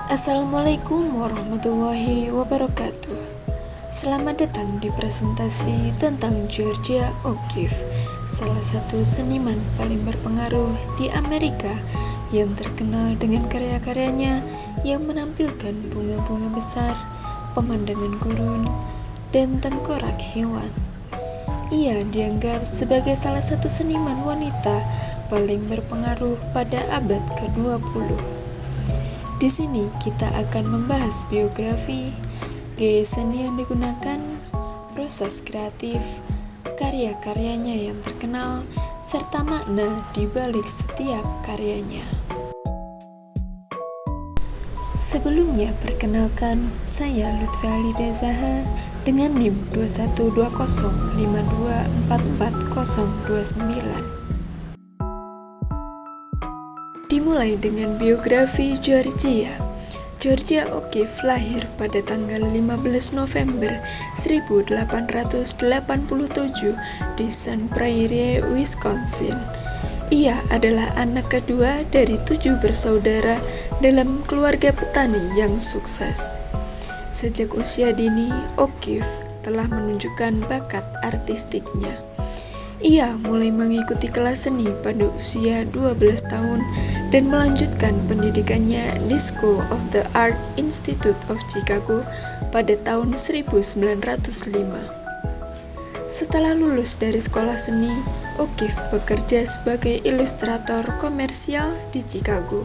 Assalamualaikum warahmatullahi wabarakatuh. Selamat datang di presentasi tentang Georgia O'Keeffe, salah satu seniman paling berpengaruh di Amerika yang terkenal dengan karya-karyanya yang menampilkan bunga-bunga besar, pemandangan gurun, dan tengkorak hewan. Ia dianggap sebagai salah satu seniman wanita paling berpengaruh pada abad ke-20. Di sini kita akan membahas biografi, gaya seni yang digunakan, proses kreatif, karya-karyanya yang terkenal, serta makna di balik setiap karyanya. Sebelumnya, perkenalkan, saya Lutfi Halida Zaha dengan NIM 212052444029. Dimulai dengan biografi Georgia. Georgia O'Keeffe lahir pada tanggal 15 November 1887 di Sun Prairie, Wisconsin. Ia adalah anak kedua dari 7 bersaudara dalam keluarga petani yang sukses. Sejak usia dini, O'Keeffe telah menunjukkan bakat artistiknya. Ia mulai mengikuti kelas seni pada usia 12 tahun dan melanjutkan pendidikannya di School of the Art Institute of Chicago pada tahun 1905. Setelah lulus dari sekolah seni, O'Keeffe bekerja sebagai ilustrator komersial di Chicago.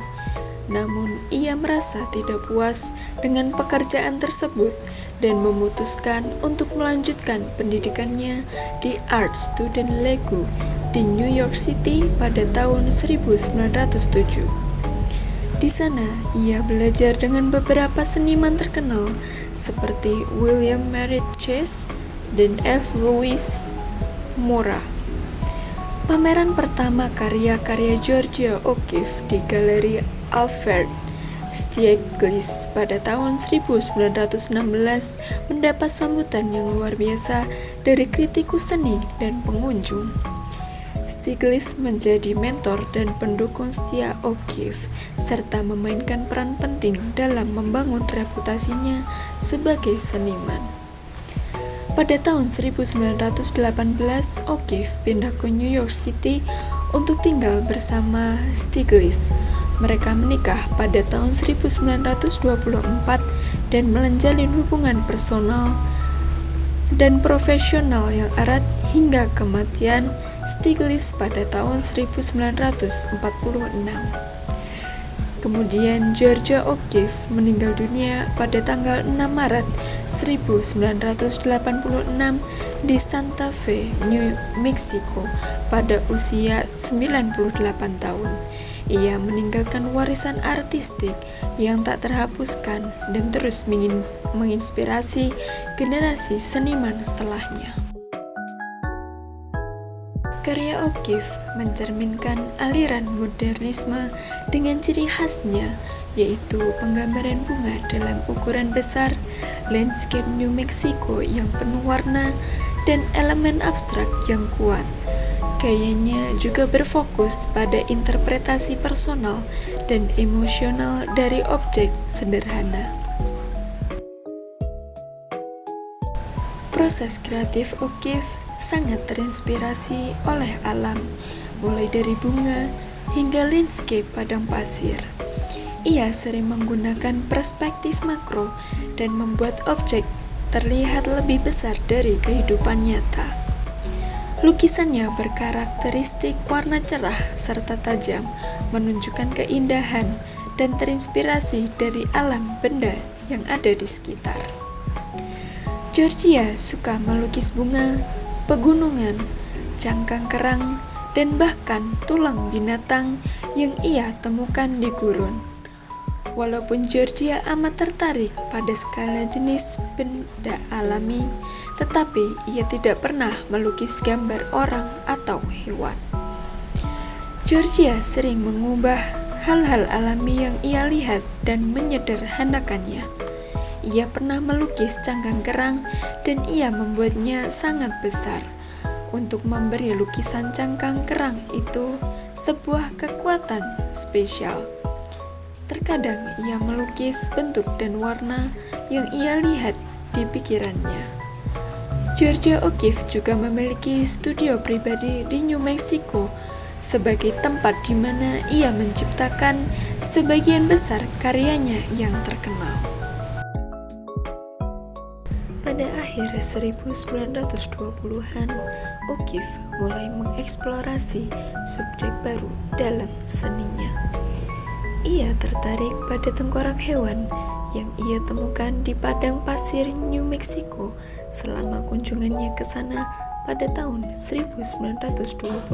Namun, ia merasa tidak puas dengan pekerjaan tersebut dan memutuskan untuk melanjutkan pendidikannya di Art Student League di New York City pada tahun 1907. Di sana, ia belajar dengan beberapa seniman terkenal seperti William Merritt Chase dan F. Louis Mora. Pameran pertama karya-karya Georgia O'Keeffe di Galeri Alfred Stieglitz pada tahun 1916 mendapat sambutan yang luar biasa dari kritikus seni dan pengunjung. Stieglitz menjadi mentor dan pendukung setia O'Keeffe serta memainkan peran penting dalam membangun reputasinya sebagai seniman. Pada tahun 1918, O'Keeffe pindah ke New York City untuk tinggal bersama Stieglitz. Mereka menikah pada tahun 1924 dan menjalin hubungan personal dan profesional yang erat hingga kematian Stieglitz pada tahun 1946. Kemudian Georgia O'Keeffe meninggal dunia pada tanggal 6 Maret 1986 di Santa Fe, New Mexico pada usia 98 tahun. Ia meninggalkan warisan artistik yang tak terhapuskan dan terus menginspirasi generasi seniman setelahnya. Karya O'Keeffe mencerminkan aliran modernisme dengan ciri khasnya, yaitu penggambaran bunga dalam ukuran besar, landscape New Mexico yang penuh warna, dan elemen abstrak yang kuat. Gayanya juga berfokus pada interpretasi personal dan emosional dari objek sederhana. Proses kreatif O'Keeffe sangat terinspirasi oleh alam, mulai dari bunga hingga landscape padang pasir. Ia sering menggunakan perspektif makro dan membuat objek terlihat lebih besar dari kehidupan nyata. Lukisannya berkarakteristik warna cerah serta tajam, menunjukkan keindahan dan terinspirasi dari alam benda yang ada di sekitar. Georgia suka melukis bunga, pegunungan, cangkang kerang, dan bahkan tulang binatang yang ia temukan di gurun. Walaupun Georgia amat tertarik pada skala jenis benda alami, tetapi ia tidak pernah melukis gambar orang atau hewan. Georgia sering mengubah hal-hal alami yang ia lihat dan menyederhanakannya. Ia pernah melukis cangkang kerang dan ia membuatnya sangat besar. Untuk memberi lukisan cangkang kerang itu sebuah kekuatan spesial. Terkadang ia melukis bentuk dan warna yang ia lihat di pikirannya. Georgia O'Keeffe juga memiliki studio pribadi di New Mexico sebagai tempat di mana ia menciptakan sebagian besar karyanya yang terkenal. Pada akhir 1920-an, O'Keeffe mulai mengeksplorasi subjek baru dalam seninya. Ia tertarik pada tengkorak hewan yang ia temukan di padang pasir New Mexico selama kunjungannya ke sana pada tahun 1929.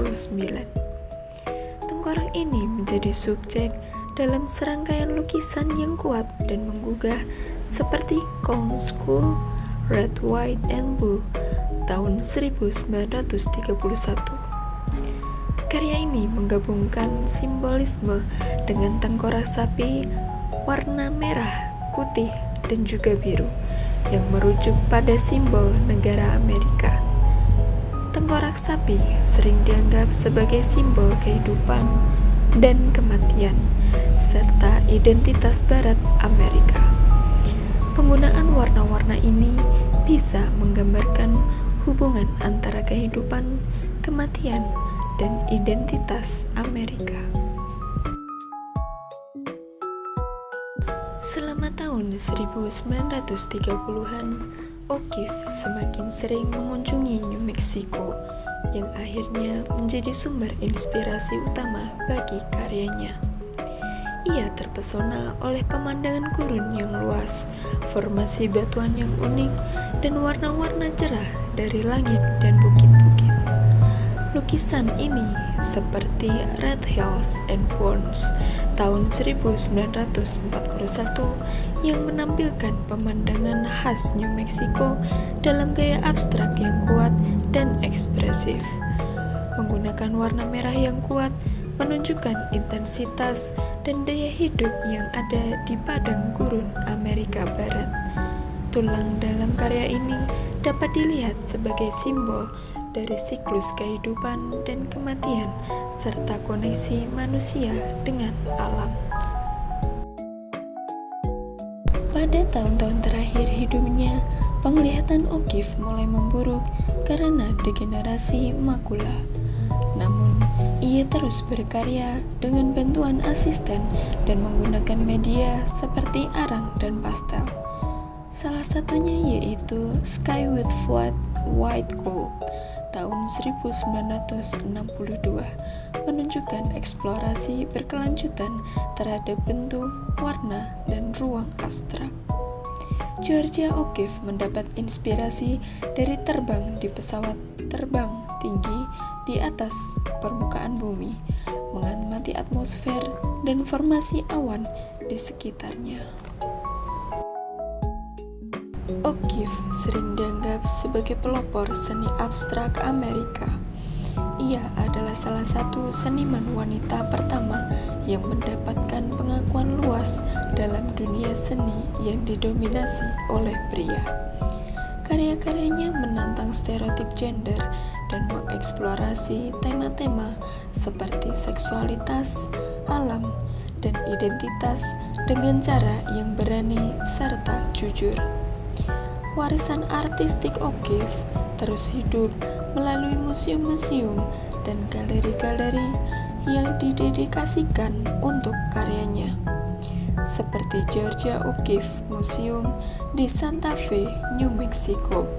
Tengkorak ini menjadi subjek dalam serangkaian lukisan yang kuat dan menggugah seperti Clown School, Red, White, and Blue tahun 1931. Karya ini menggabungkan simbolisme dengan tengkorak sapi warna merah, putih, dan juga biru yang merujuk pada simbol negara Amerika. Tengkorak sapi sering dianggap sebagai simbol kehidupan dan kematian, serta identitas Barat Amerika. Penggunaan warna-warna ini bisa menggambarkan hubungan antara kehidupan, kematian, dan identitas Amerika. Selama tahun 1930-an, O'Keeffe semakin sering mengunjungi New Mexico, yang akhirnya menjadi sumber inspirasi utama bagi karyanya. Ia terpesona oleh pemandangan gurun yang luas, formasi batuan yang unik, dan warna-warna cerah dari langit dan bukit-bukit. Lukisan ini seperti Red Hills and Bones tahun 1941 yang menampilkan pemandangan khas New Mexico dalam gaya abstrak yang kuat dan ekspresif. Menggunakan warna merah yang kuat menunjukkan intensitas dan daya hidup yang ada di padang gurun Amerika Barat. Tulang dalam karya ini dapat dilihat sebagai simbol dari siklus kehidupan dan kematian serta koneksi manusia dengan alam. Pada tahun-tahun terakhir hidupnya, penglihatan O'Keeffe mulai memburuk karena degenerasi makula. Namun, ia terus berkarya dengan bantuan asisten dan menggunakan media seperti arang dan pastel. Salah satunya yaitu Sky with Flat White Gold tahun 1962 menunjukkan eksplorasi berkelanjutan terhadap bentuk, warna, dan ruang abstrak. Georgia O'Keeffe mendapat inspirasi dari terbang di pesawat terbang tinggi di atas permukaan bumi, mengamati atmosfer dan formasi awan di sekitarnya. O'Keeffe sering dianggap sebagai pelopor seni abstrak Amerika. Ia adalah salah satu seniman wanita pertama yang mendapatkan pengakuan luas dalam dunia seni yang didominasi oleh pria. Karya-karyanya menantang stereotip gender dan mengeksplorasi tema-tema seperti seksualitas, alam, dan identitas dengan cara yang berani serta jujur. Warisan artistik O'Keeffe terus hidup melalui museum-museum dan galeri-galeri yang didedikasikan untuk karyanya, seperti Georgia O'Keeffe Museum di Santa Fe, New Mexico.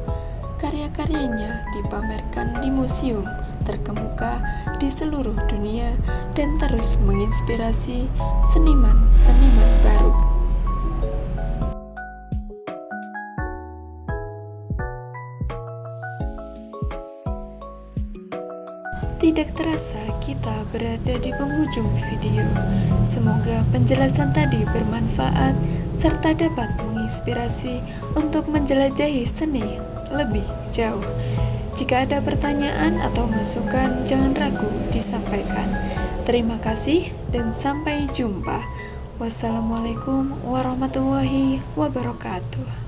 Karya-karyanya dipamerkan di museum terkemuka di seluruh dunia dan terus menginspirasi seniman-seniman baru. Tidak terasa kita berada di penghujung video. Semoga penjelasan tadi bermanfaat serta dapat menginspirasi untuk menjelajahi seni lebih jauh. Jika ada pertanyaan atau masukan, jangan ragu disampaikan. Terima kasih dan sampai jumpa. Wassalamualaikum warahmatullahi wabarakatuh.